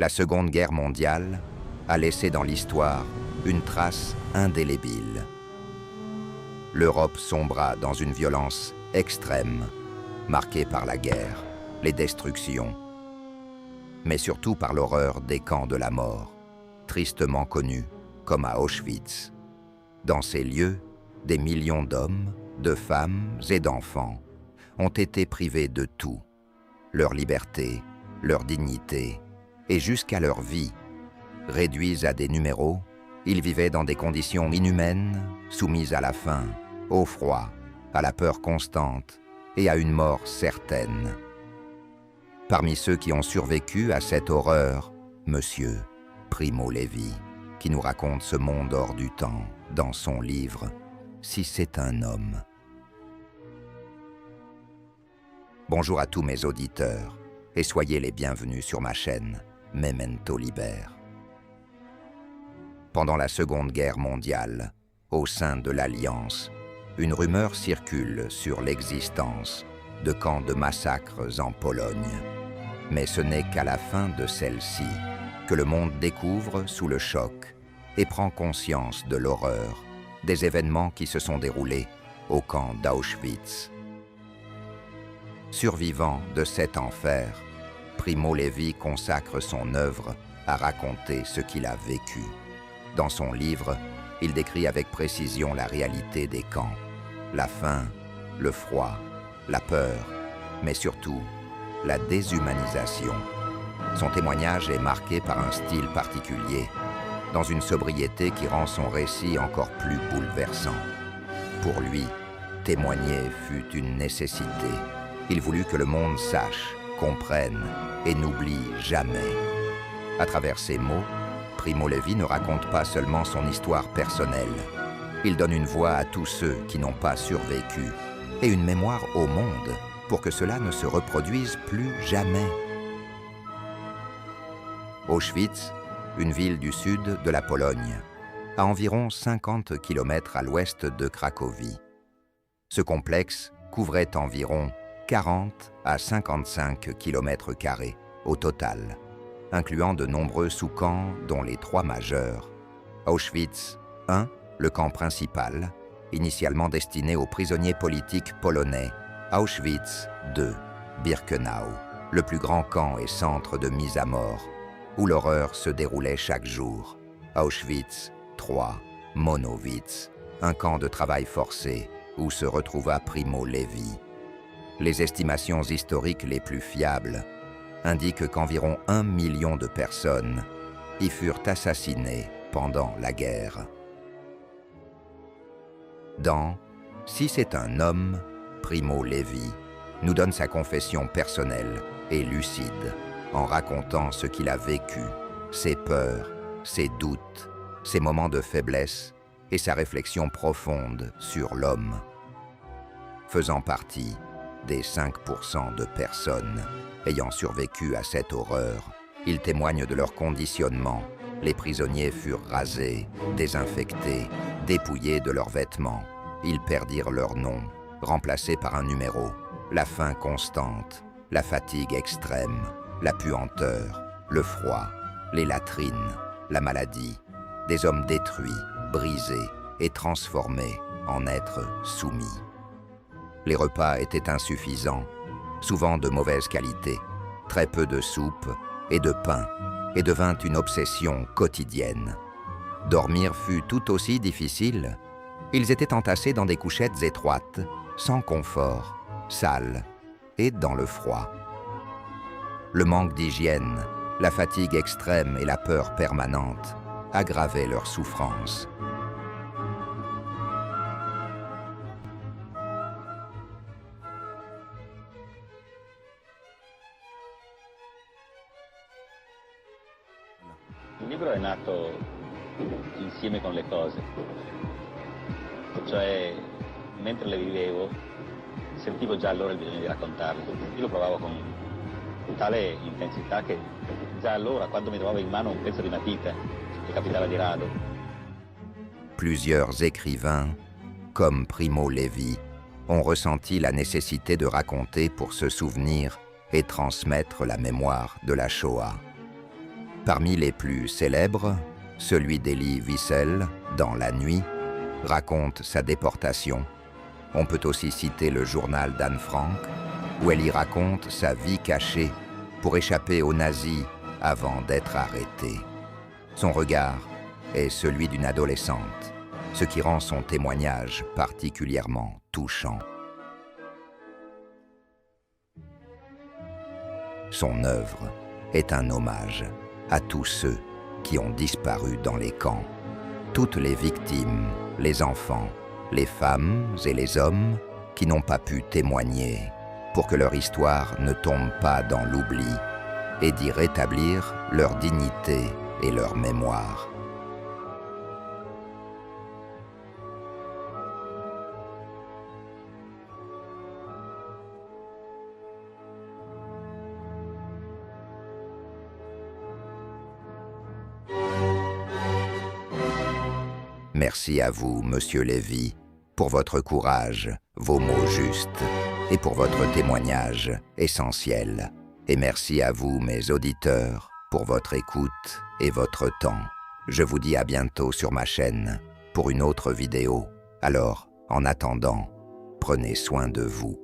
La Seconde Guerre mondiale a laissé dans l'histoire une trace indélébile. L'Europe sombra dans une violence extrême, marquée par la guerre, les destructions, mais surtout par l'horreur des camps de la mort, tristement connus comme à Auschwitz. Dans ces lieux, des millions d'hommes, de femmes et d'enfants ont été privés de tout, leur liberté, leur dignité et jusqu'à leur vie. Réduits à des numéros, ils vivaient dans des conditions inhumaines, soumis à la faim, au froid, à la peur constante et à une mort certaine. Parmi ceux qui ont survécu à cette horreur, Monsieur Primo Levi, qui nous raconte ce monde hors du temps dans son livre « Si c'est un homme ». Bonjour à tous mes auditeurs et soyez les bienvenus sur ma chaîne Memento Liber. Pendant la Seconde Guerre mondiale, au sein de l'Alliance, une rumeur circule sur l'existence de camps de massacres en Pologne. Mais ce n'est qu'à la fin de celle-ci que le monde découvre sous le choc et prend conscience de l'horreur des événements qui se sont déroulés au camp d'Auschwitz. Survivant de cet enfer, Primo Levi consacre son œuvre à raconter ce qu'il a vécu. Dans son livre, il décrit avec précision la réalité des camps, la faim, le froid, la peur, mais surtout la déshumanisation. Son témoignage est marqué par un style particulier, dans une sobriété qui rend son récit encore plus bouleversant. Pour lui, témoigner fut une nécessité. Il voulut que le monde sache, comprenne et n'oublie jamais. À travers ces mots, Primo Levi ne raconte pas seulement son histoire personnelle. Il donne une voix à tous ceux qui n'ont pas survécu et une mémoire au monde pour que cela ne se reproduise plus jamais. Auschwitz, une ville du sud de la Pologne, à environ 50 km à l'ouest de Cracovie. Ce complexe couvrait environ 40 à 55 km² au total, incluant de nombreux sous-camps dont les 3 majeurs. Auschwitz I, le camp principal, initialement destiné aux prisonniers politiques polonais. Auschwitz II, Birkenau, le plus grand camp et centre de mise à mort, où l'horreur se déroulait chaque jour. Auschwitz III, Monowitz, un camp de travail forcé où se retrouva Primo Levi. Les estimations historiques les plus fiables indiquent qu'environ 1 million de personnes y furent assassinées pendant la guerre. Dans « Si c'est un homme », Primo Levi nous donne sa confession personnelle et lucide en racontant ce qu'il a vécu, ses peurs, ses doutes, ses moments de faiblesse et sa réflexion profonde sur l'homme. Faisant partie des 5% de personnes ayant survécu à cette horreur, il témoigne de leur conditionnement. Les prisonniers furent rasés, désinfectés, dépouillés de leurs vêtements. Ils perdirent leur nom, remplacés par un numéro. La faim constante, la fatigue extrême, la puanteur, le froid, les latrines, la maladie. Des hommes détruits, brisés et transformés en êtres soumis. Les repas étaient insuffisants, souvent de mauvaise qualité, très peu de soupe et de pain, et devint une obsession quotidienne. Dormir fut tout aussi difficile. Ils étaient entassés dans des couchettes étroites, sans confort, sales et dans le froid. Le manque d'hygiène, la fatigue extrême et la peur permanente aggravaient leur souffrance. Il libro è nato insieme con le cose, cioè mentre le vivevo sentivo già allora il bisogno di raccontarle. Io lo provavo con tale intensità che già allora, quando mi trovavo in mano un pezzo di matita, mi capitava di rado. Plusieurs écrivains, comme Primo Levi, ont ressenti la nécessité de raconter pour se souvenir et transmettre la mémoire de la Shoah. Parmi les plus célèbres, celui d'Elie Wiesel, dans La Nuit, raconte sa déportation. On peut aussi citer le journal d'Anne Frank, où elle y raconte sa vie cachée pour échapper aux nazis avant d'être arrêtée. Son regard est celui d'une adolescente, ce qui rend son témoignage particulièrement touchant. Son œuvre est un hommage à tous ceux qui ont disparu dans les camps, toutes les victimes, les enfants, les femmes et les hommes qui n'ont pas pu témoigner pour que leur histoire ne tombe pas dans l'oubli et d'y rétablir leur dignité et leur mémoire. Merci à vous, Monsieur Lévy, pour votre courage, vos mots justes, et pour votre témoignage essentiel. Et merci à vous, mes auditeurs, pour votre écoute et votre temps. Je vous dis à bientôt sur ma chaîne pour une autre vidéo. Alors, en attendant, prenez soin de vous.